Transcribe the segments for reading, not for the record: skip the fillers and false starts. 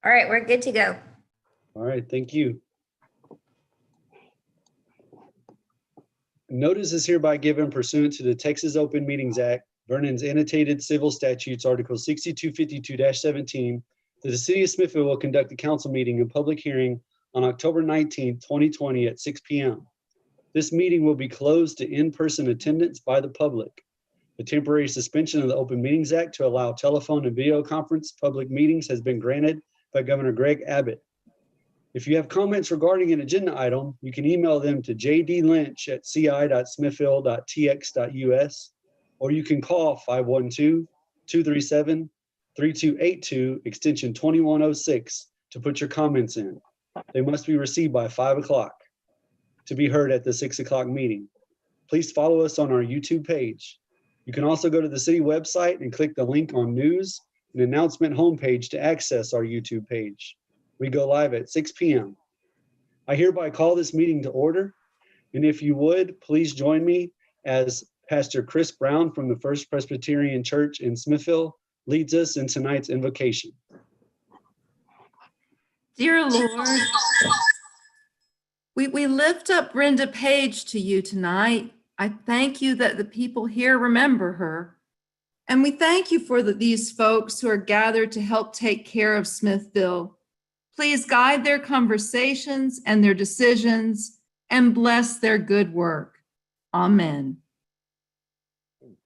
All right, we're good to go. All right, thank you. Notice is hereby given pursuant to the Texas Open Meetings Act, Vernon's annotated civil statutes, Article 6252-17, that the city of Smithville will conduct a council meeting and public hearing on October 19, 2020 at 6 p.m. This meeting will be closed to in-person attendance by the public. The temporary suspension of the Open Meetings Act to allow telephone and video conference public meetings has been granted by Governor Greg Abbott. If you have comments regarding an agenda item, you can email them to jdlynch@ci.smithville.tx.us, or you can call 512-237-3282, extension 2106, to put your comments in. They must be received by 5 o'clock to be heard at the 6 o'clock meeting. Please follow us on our YouTube page. You can also go to the city website and click the link on News and Announcement homepage to access our YouTube page. We go live at 6 p.m. I hereby call this meeting to order. And if you would, please join me as Pastor Chris Brown from the First Presbyterian Church in Smithville leads us in tonight's invocation. Dear Lord, we lift up Brenda Page to you tonight. I thank you that the people here remember her. And we thank you for these folks who are gathered to help take care of Smithville. Please guide their conversations and their decisions and bless their good work. Amen.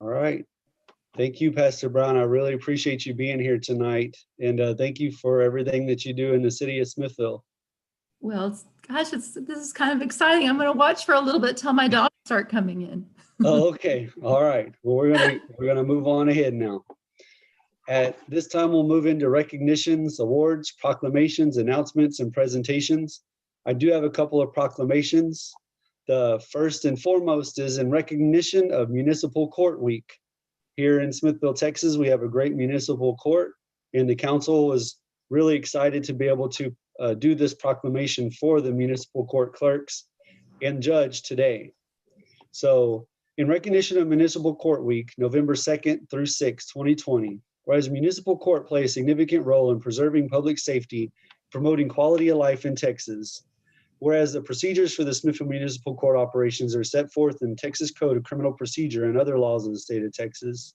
All right. Thank you, Pastor Brown. I really appreciate you being here tonight. And thank you for everything that you do in the city of Smithville. Well, gosh, this is kind of exciting. I'm going to watch for a little bit till my dogs start coming in. Oh, okay. All right. Well, we're gonna move on ahead now. At this time, we'll move into recognitions, awards, proclamations, announcements, and presentations. I do have a couple of proclamations. The first and foremost is in recognition of Municipal Court Week. Here in Smithville, Texas, we have a great municipal court, and the council was really excited to be able to do this proclamation for the municipal court clerks and judge today. So, in recognition of Municipal Court Week, November 2nd through 6th, 2020, whereas municipal court plays a significant role in preserving public safety, promoting quality of life in Texas, whereas the procedures for the Smithville Municipal Court operations are set forth in Texas Code of Criminal Procedure and other laws of the state of Texas,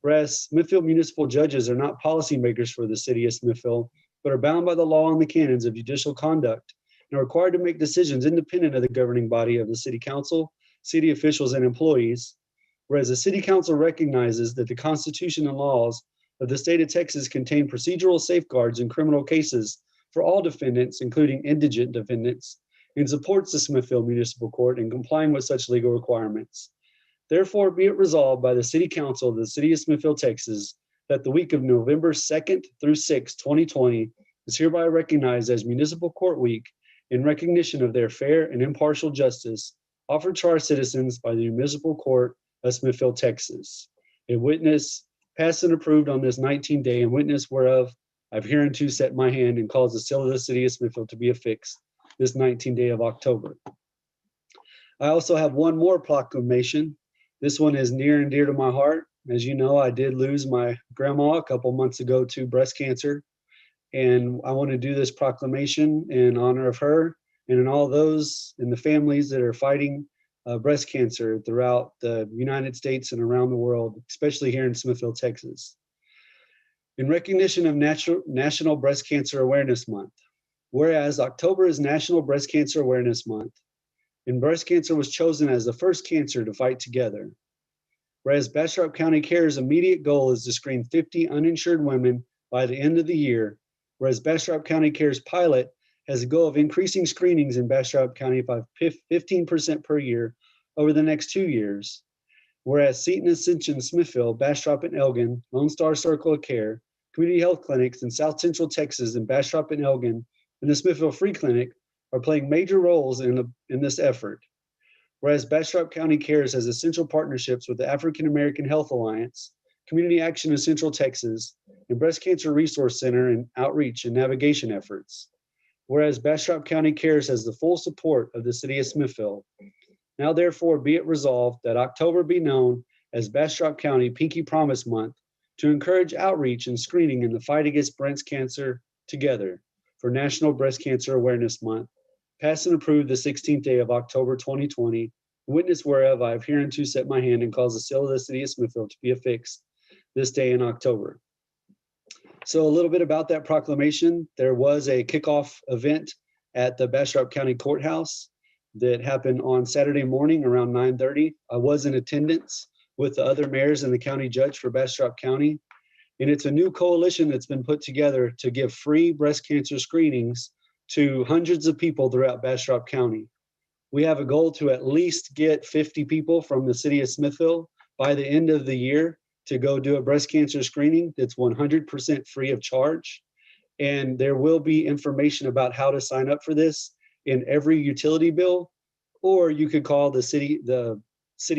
whereas Smithfield municipal judges are not policymakers for the city of Smithville, but are bound by the law and the canons of judicial conduct and are required to make decisions independent of the governing body of the city council, city officials, and employees, whereas the city council recognizes that the Constitution and laws of the state of Texas contain procedural safeguards in criminal cases for all defendants, including indigent defendants, and supports the Smithfield Municipal Court in complying with such legal requirements. Therefore, be it resolved by the City Council of the City of Smithville, Texas, that the week of November 2nd through 6th, 2020 is hereby recognized as Municipal Court Week in recognition of their fair and impartial justice offered to our citizens by the Municipal Court of Smithville, Texas. A witness passed and approved on this 19th day, and witness whereof I've hereunto set my hand and caused the seal of the city of Smithville to be affixed this 19th day of October. I also have one more proclamation. This one is near and dear to my heart. As you know, I did lose my grandma a couple months ago to breast cancer, and I want to do this proclamation in honor of her and in all those in the families that are fighting breast cancer throughout the United States and around the world, especially here in Smithville, Texas. In recognition of National Breast Cancer Awareness Month, whereas October is National Breast Cancer Awareness Month, and breast cancer was chosen as the first cancer to fight together. Whereas Bastrop County Care's immediate goal is to screen 50 uninsured women by the end of the year, whereas Bastrop County Care's pilot has a goal of increasing screenings in Bastrop County by 15% per year over the next 2 years. Whereas Seton Ascension, Smithville, Bastrop and Elgin, Lone Star Circle of Care, community health clinics in South Central Texas and Bastrop and Elgin, and the Smithville Free Clinic are playing major roles in this effort. Whereas Bastrop County Cares has essential partnerships with the African American Health Alliance, Community Action in Central Texas, and Breast Cancer Resource Center and outreach and navigation efforts. Whereas Bastrop County Cares has the full support of the city of Smithville. Now therefore be it resolved that October be known as Bastrop County Pinky Promise Month to encourage outreach and screening in the fight against breast cancer together for National Breast Cancer Awareness Month, passed and approved the 16th day of October 2020, witness whereof I have hereunto set my hand and caused the seal of the city of Smithville to be affixed this day in October. So a little bit about that proclamation. There was a kickoff event at the Bastrop County Courthouse that happened on Saturday morning around 9:30. I was in attendance with the other mayors and the county judge for Bastrop County. And it's a new coalition that's been put together to give free breast cancer screenings to hundreds of people throughout Bastrop County. We have a goal to at least get 50 people from the city of Smithville by the end of the year to go do a breast cancer screening that's 100% free of charge. And there will be information about how to sign up for this in every utility bill, or you could call the city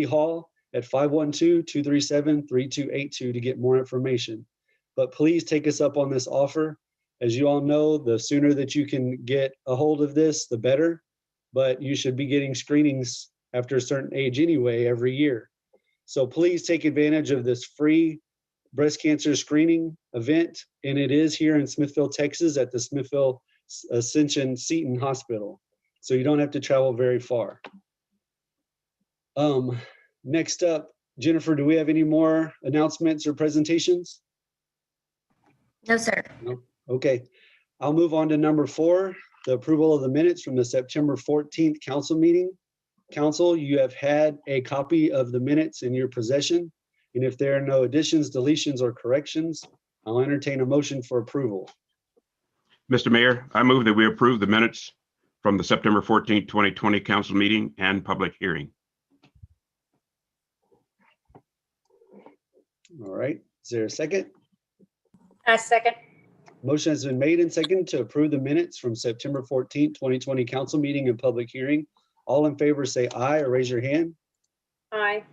hall at 512-237-3282 to get more information. But please take us up on this offer. As you all know, the sooner that you can get a hold of this, the better. But you should be getting screenings after a certain age anyway every year. So please take advantage of this free breast cancer screening event. And it is here in Smithville, Texas at the Smithville Ascension Seton Hospital. So you don't have to travel very far. Next up, Jennifer, do we have any more announcements or presentations? No, sir. No? Okay. I'll move on to number 4, the approval of the minutes from the September 14th council meeting. Council, you have had a copy of the minutes in your possession. And if there are no additions, deletions, or corrections, I'll entertain a motion for approval. Mr. Mayor, I move that we approve the minutes from the September 14th, 2020 council meeting and public hearing. All right. Is there a second? I second. Motion has been made and seconded to approve the minutes from September 14th, 2020 council meeting and public hearing. All in favor say aye or raise your hand. Aye.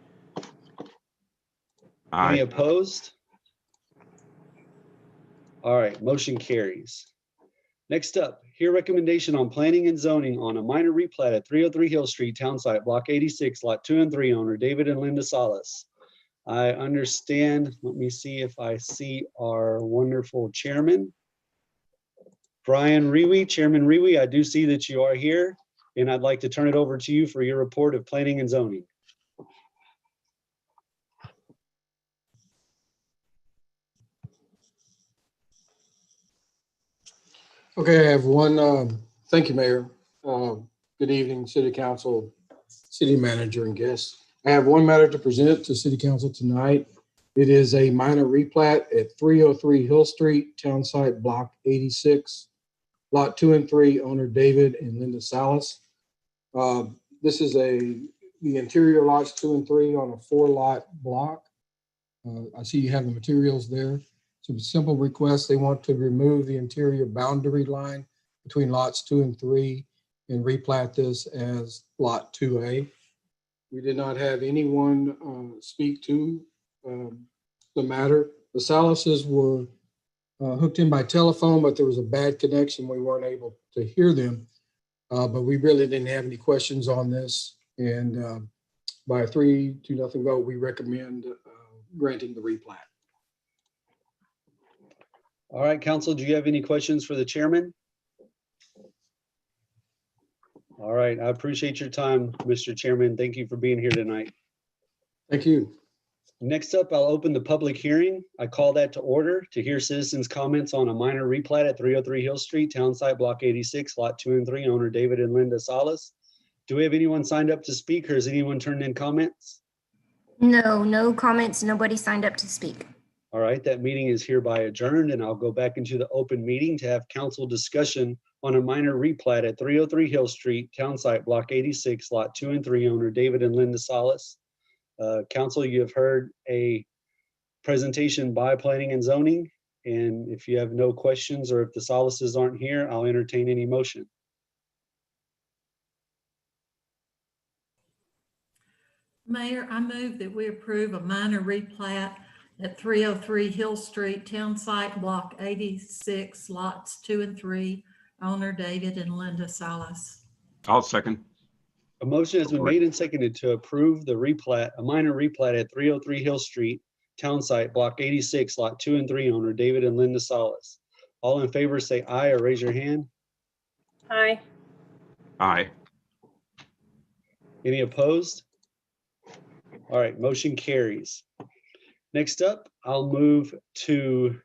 Any Aye. opposed? All right, motion carries. Next up, hear recommendation on planning and zoning on a minor replat at 303 Hill Street, Town Site, Block 86, Lot 2 and 3, owner David and Linda Salas. I understand, let me see if I see our wonderful chairman, Brian Rewe. Chairman Rewe, I do see that you are here, and I'd like to turn it over to you for your report of planning and zoning. Okay, I have one, thank you, Mayor. Good evening, City Council, City Manager, and guests. I have one matter to present to City Council tonight. It is a minor replat at 303 Hill Street, Town Site, Block 86, Lot 2 and 3, owner David and Linda Salas. This is the interior lots 2 and 3 on a 4-lot block. I see you have the materials there. So a simple request, they want to remove the interior boundary line between lots 2 and 3 and replat this as lot 2A. We did not have anyone speak to the matter. The Salases were hooked in by telephone, but there was a bad connection. We weren't able to hear them, but we really didn't have any questions on this. And by a 3-0 vote, we recommend granting the replat. All right, Council, do you have any questions for the chairman? All right, I appreciate your time, Mr. Chairman. Thank you for being here tonight. Thank you. Next up, I'll open the public hearing. I call that to order to hear citizens' comments on a minor replat at 303 Hill Street, Town Site, Block 86, Lot 2 and 3, owner David and Linda Salas. Do we have anyone signed up to speak, or has anyone turned in comments? No comments. Nobody signed up to speak. All right, that meeting is hereby adjourned, and I'll go back into the open meeting to have council discussion on a minor replat at 303 Hill Street, Town Site, Block 86, Lot 2 and 3, owner David and Linda Salas. Council, you have heard a presentation by Planning and Zoning, and if you have no questions or if the Salases aren't here, I'll entertain any motion. Mayor, I move that we approve a minor replat at 303 Hill Street, Town Site, Block 86, Lots 2 and 3, owner David and Linda Salas. I'll second. A motion has been made and seconded to approve the replat, a minor replat at 303 Hill Street, Town Site, Block 86, Lot 2 and 3, owner David and Linda Salas. All in favor, say aye or raise your hand. Aye. Aye. Any opposed? All right, motion carries. Next up, I'll move to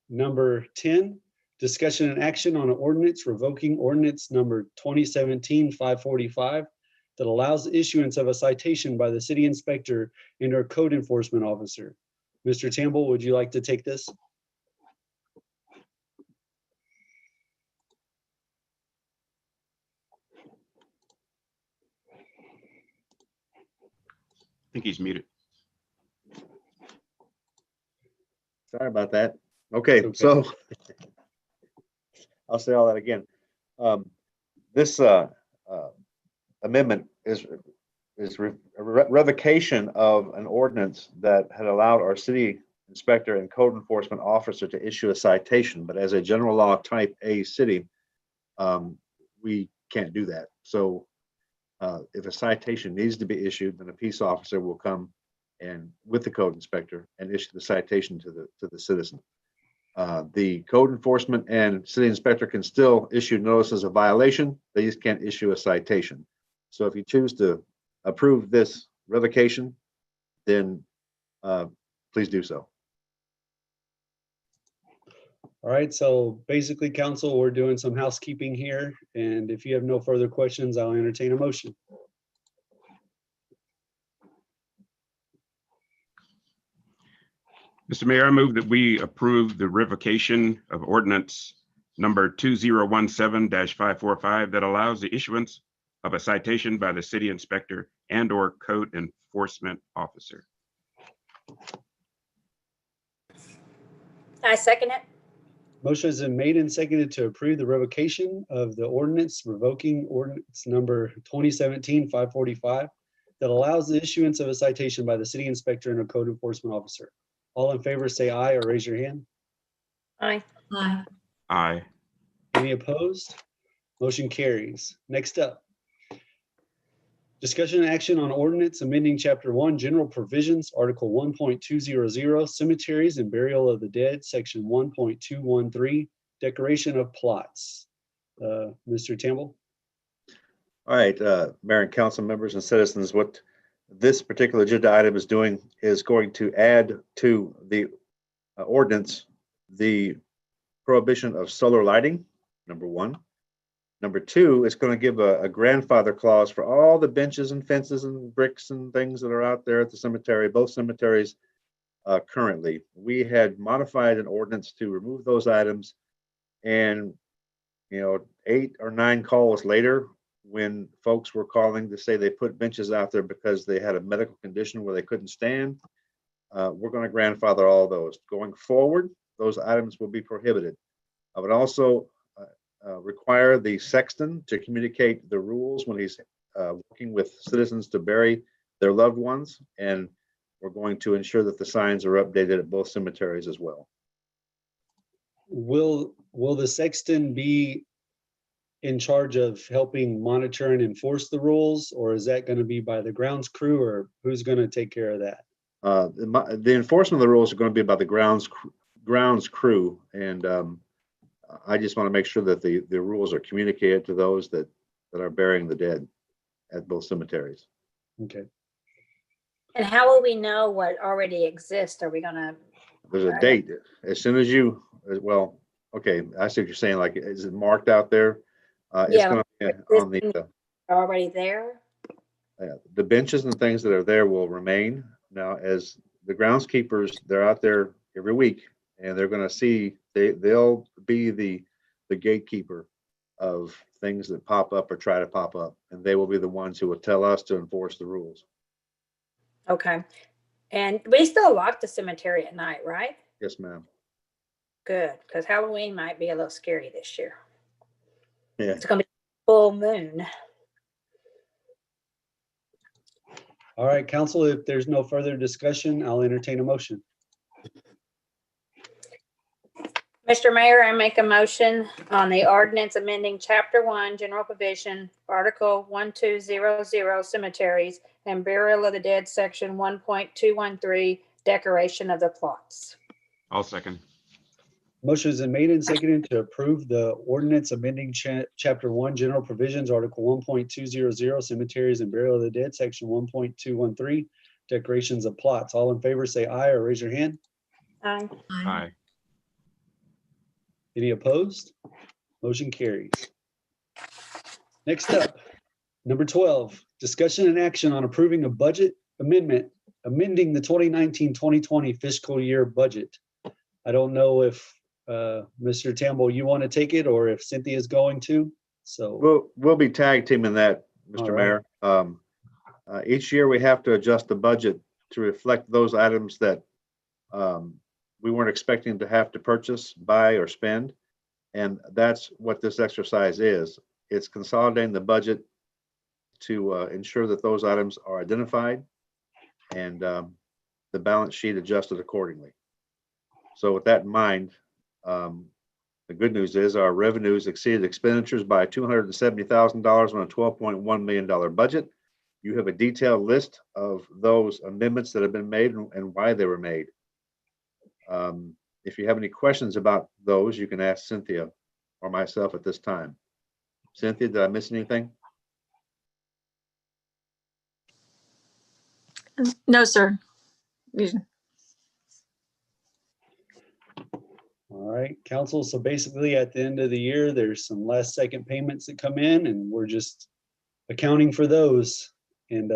number 10, discussion and action on an ordinance revoking ordinance number 2017-545 that allows the issuance of a citation by the city inspector and our code enforcement officer. Mr. Tamble, would you like to take this? I think he's muted. Sorry about that. Okay, Okay. so I'll say all that again. This amendment is a revocation of an ordinance that had allowed our city inspector and code enforcement officer to issue a citation, but as a general law type A city, we can't do that. So if a citation needs to be issued, then a peace officer will come and with the code inspector and issue the citation to the citizen. The code enforcement and city inspector can still issue notices of violation. They just can't issue a citation. So if you choose to approve this revocation, then please do so. All right, so basically, council, we're doing some housekeeping here, and if you have no further questions, I'll entertain a motion. Mr. Mayor, I move that we approve the revocation of ordinance number 2017-545 that allows the issuance of a citation by the city inspector and/or code enforcement officer. I second it. Motion has been made and seconded to approve the revocation of the ordinance revoking ordinance number 2017-545 that allows the issuance of a citation by the city inspector and a code enforcement officer. All in favor, say aye or raise your hand. Aye. Aye. Aye. Any opposed? Motion carries. Next up, discussion and action on ordinance amending Chapter 1, General Provisions, Article 1.200, Cemeteries and Burial of the Dead, Section 1.213, Decoration of Plots. Mr. Tamble? All right, Mayor and council members and citizens, what this particular agenda item is doing is going to add to the ordinance the prohibition of solar lighting, number one. Number two, it's going to give a grandfather clause for all the benches and fences and bricks and things that are out there at the cemetery, both cemeteries currently. We had modified an ordinance to remove those items, and 8 or 9 calls later, when folks were calling to say they put benches out there because they had a medical condition where they couldn't stand, we're going to grandfather all those. Going forward, those items will be prohibited. I would also require the sexton to communicate the rules when he's working with citizens to bury their loved ones, and we're going to ensure that the signs are updated at both cemeteries as well. Will the sexton be in charge of helping monitor and enforce the rules, or is that going to be by the grounds crew, or who's going to take care of that? The enforcement of the rules are going to be by the grounds crew, and I just want to make sure that the rules are communicated to those that are burying the dead at both cemeteries. Okay. And how will we know what already exists? Are we gonna? There's a date. As soon as you, well, okay, I see what you're saying. Like, is it marked out there? It's Yeah. going to be on Already there? the benches and things that are there will remain. Now, as the groundskeepers, they're out there every week, and they're going to see, they'll be the gatekeeper of things that pop up or try to pop up, and they will be the ones who will tell us to enforce the rules. Okay. And we still lock the cemetery at night, right? Yes, ma'am. Good, because Halloween might be a little scary this year. Yeah. It's gonna be full moon. All right, council, if there's no further discussion, I'll entertain a motion. Mr. Mayor, I make a motion on the ordinance amending Chapter 1, General Provision, Article 1200, Cemeteries and Burial of the Dead, Section 1.213, Decoration of the Plots. I'll second. Motion has been made and seconded to approve the ordinance amending chapter 1, general provisions, article 1.200, cemeteries and burial of the dead, section 1.213, decorations of plots. All in favor say aye or raise your hand. Aye. Aye. Any opposed? Motion carries. Next up, number 12, discussion and action on approving a budget amendment, amending the 2019-2020 fiscal year budget. I don't know if Mr. Tamble, you want to take it or if Cynthia's going to, so. We'll be tag teaming that, All Mr. right. Mayor. Each year we have to adjust the budget to reflect those items that we weren't expecting to have to purchase, buy, or spend. And that's what this exercise is. It's consolidating the budget to ensure that those items are identified and the balance sheet adjusted accordingly. So with that in mind, the good news is our revenues exceeded expenditures by $270,000 on a $12.1 million budget. You have a detailed list of those amendments that have been made and why they were made. If you have any questions about those, you can ask Cynthia or myself at this time. Cynthia, did I miss anything? No, sir. All right, council. So basically at the end of the year, there's some last second payments that come in and we're just accounting for those and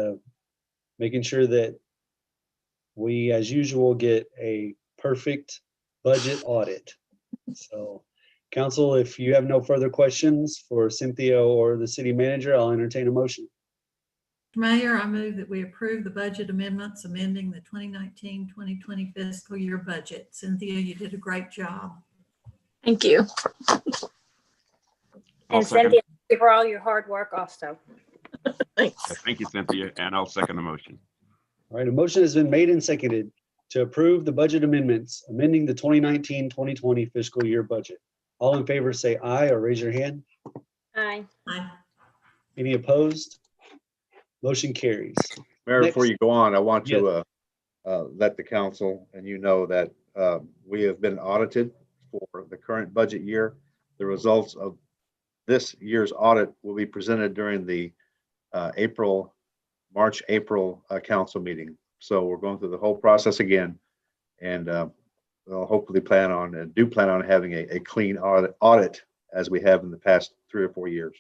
making sure that we, as usual, get a perfect budget audit. So council, if you have no further questions for Cynthia or the city manager, I'll entertain a motion. Mayor, I move that we approve the budget amendments amending the 2019-2020 fiscal year budget. Cynthia, you did a great job. Thank you. I'll And second. Cynthia, thank you for all your hard work also. Thanks. Thank you, Cynthia, and I'll second the motion. All right, a motion has been made and seconded to approve the budget amendments, amending the 2019-2020 fiscal year budget. All in favor say aye or raise your hand. Aye. Aye. Any opposed? Motion carries. Mayor, Next. before you go on, I want to let the council and you know that we have been audited for the current budget year. The results of this year's audit will be presented during the March-April council meeting. So we're going through the whole process again, and we'll hopefully plan on having a clean audit as we have in the past 3 or 4 years.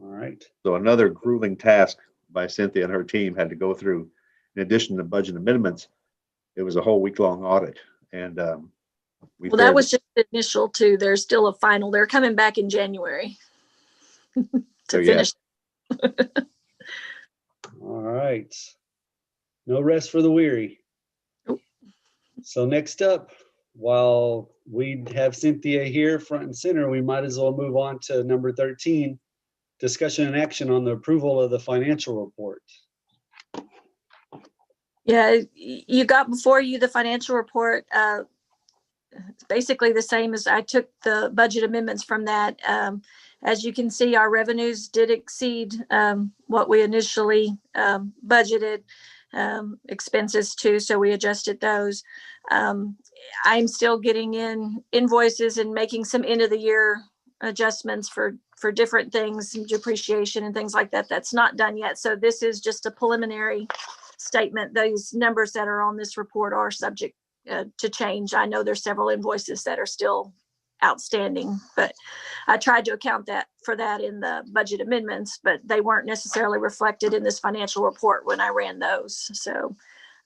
All right. So another grueling task by Cynthia and her team had to go through. In addition to budget amendments, it was a whole week-long audit, and Well, that was just the initial too. There's still a final. They're coming back in January to So, yeah. finish. All right. No rest for the weary. Nope. So next up, while we have Cynthia here front and center, we might as well move on to number 13, discussion and action on the approval of the financial report. Yeah, you got before you the financial report. It's basically the same as I took the budget amendments from that. As you can see, our revenues did exceed what we initially budgeted, expenses too, so we adjusted those. I'm still getting in invoices and making some end of the year adjustments for different things, depreciation and things like that. That's not done yet. So this is just a preliminary statement. Those numbers that are on this report are subject to change. I know there's several invoices that are still outstanding, but I tried to account for that in the budget amendments, but they weren't necessarily reflected in this financial report when I ran those. So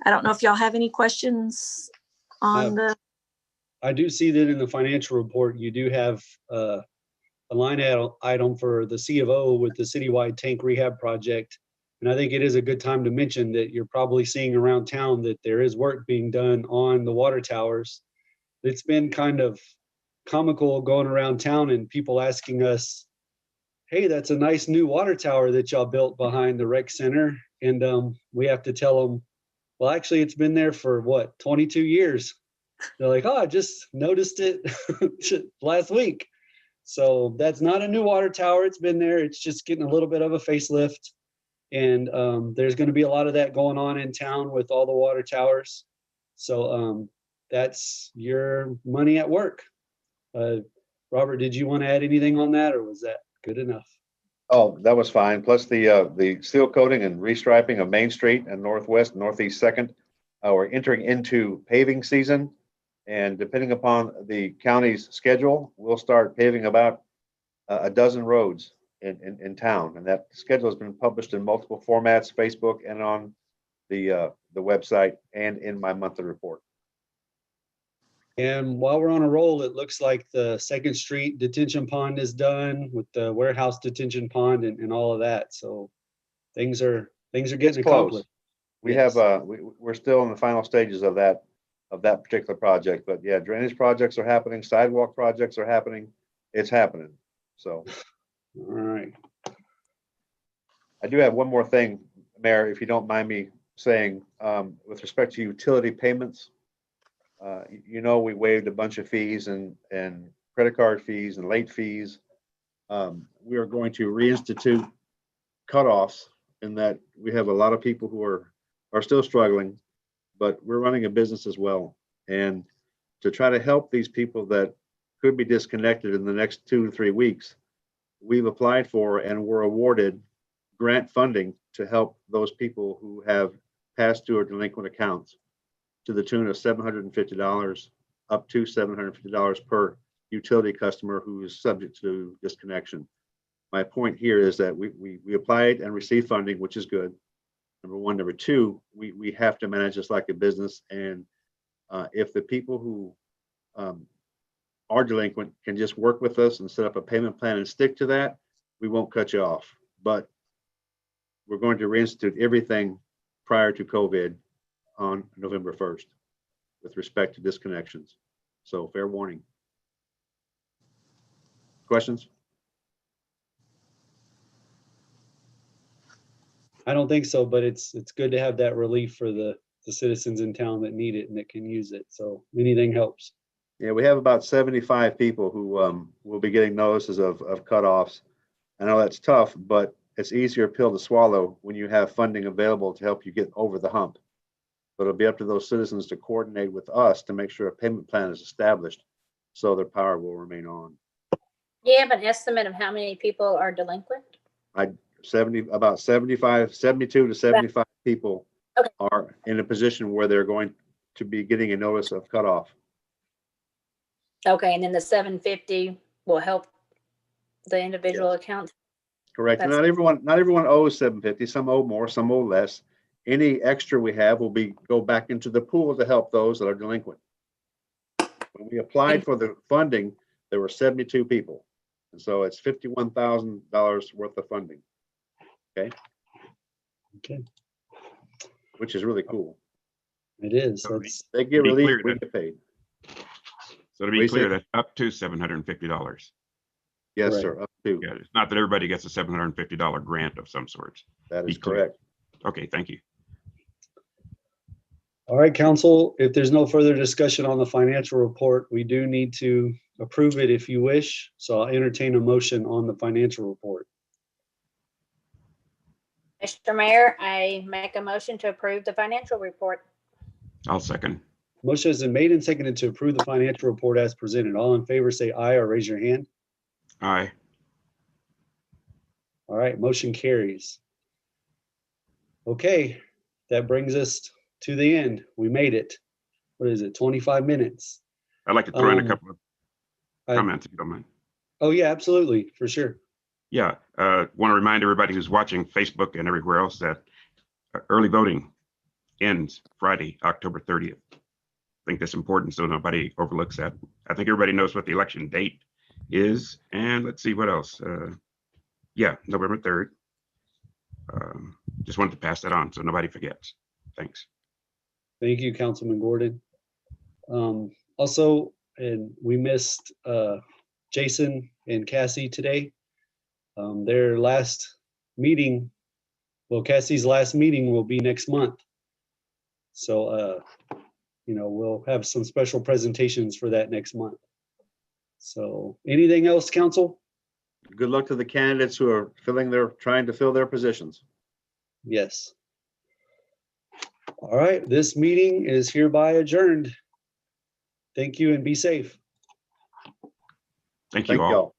I don't know if y'all have any questions on the. I do see that in the financial report, you do have a line item for the C of O with the citywide tank rehab project. And I think it is a good time to mention that you're probably seeing around town that there is work being done on the water towers. It's been kind of comical going around town and people asking us, hey, that's a nice new water tower that y'all built behind the rec center. And we have to tell them, well, actually, it's been there for what, 22 years. They're like, oh, I just noticed it last week. So that's not a new water tower. It's been there. It's just getting a little bit of a facelift. And there's going to be a lot of that going on in town with all the water towers. So that's your money at work. Robert, did you want to add anything on that, or was that good enough? Oh, that was fine. Plus the seal coating and restriping of Main Street and Northwest, Northeast Second. We're entering into paving season. And depending upon the county's schedule, we'll start paving about a dozen roads in town. And that schedule has been published in multiple formats, Facebook and on the website and in my monthly report. And while we're on a roll, it looks like the 2nd Street detention pond is done with the warehouse detention pond and all of that. So things are getting It's close. accomplished. We Yes. have, we're still in the final stages of that particular project, but yeah, drainage projects are happening, sidewalk projects are happening. It's happening. So All right. I do have one more thing, Mayor, if you don't mind me saying, with respect to utility payments. You know, we waived a bunch of fees and credit card fees and late fees. We are going to reinstitute cutoffs in that we have a lot of people who are still struggling, but we're running a business as well. And to try to help these people that could be disconnected in the next 2 to 3 weeks, we've applied for and were awarded grant funding to help those people who have past due or delinquent accounts to the tune of $750, up to $750 per utility customer who is subject to disconnection. My point here is that we applied and received funding, which is good. Number one. Number two, we have to manage this like a business. And if the people who are delinquent can just work with us and set up a payment plan and stick to that, we won't cut you off. But we're going to reinstitute everything prior to COVID on November 1st with respect to disconnections. So fair warning. Questions? I don't think so, but it's good to have that relief for the citizens in town that need it and that can use it. So anything helps. Yeah, we have about 75 people who will be getting notices of cutoffs. I know that's tough, but it's easier pill to swallow when you have funding available to help you get over the hump. But it'll be up to those citizens to coordinate with us to make sure a payment plan is established so their power will remain on. Do you have an estimate of how many people are delinquent? About 72 to 75 people Okay. are in a position where they're going to be getting a notice of cutoff. Okay, and then the 750 will help the individual account. Correct. That's- Not everyone owes 750. Some owe more, some owe less. Any extra we have will go back into the pool to help those that are delinquent. When we applied for the funding, there were 72 people. And so it's $51,000 worth of funding. Okay. Which is really cool. It is. So They get To be relief, clear, we that- get paid. So to What do be you clear, say? that's up to $750. Yes, Right. sir. Up to. Yeah, it's not that everybody gets a $750 grant of some sorts. That is Be clear. correct. Okay, thank you. All right, council, if there's no further discussion on the financial report, we do need to approve it if you wish. So I'll entertain a motion on the financial report. Mr. Mayor, I make a motion to approve the financial report. I'll second. Motion has been made and seconded to approve the financial report as presented. All in favor, say aye or raise your hand. Aye. All right, motion carries. Okay, that brings us to the end. We made it. What is it, 25 minutes? I'd like to throw in a Um, couple of I- comments, if you don't mind. Oh, yeah, absolutely, for sure. Yeah, want to remind everybody who's watching Facebook and everywhere else that early voting ends Friday, October 30th. I think that's important so nobody overlooks that. I think everybody knows what the election date is. And let's see what else. Yeah, November 3rd. Just wanted to pass that on so nobody forgets. Thanks. Thank you, Councilman Gordon. Also, and we missed Jason and Cassie today. Their last meeting, well, Cassie's last meeting will be next month. So, we'll have some special presentations for that next month. So anything else, council? Good luck to the candidates who are trying to fill their positions. Yes. All right, this meeting is hereby adjourned. Thank you and be safe. Thank Thank you all. y'all.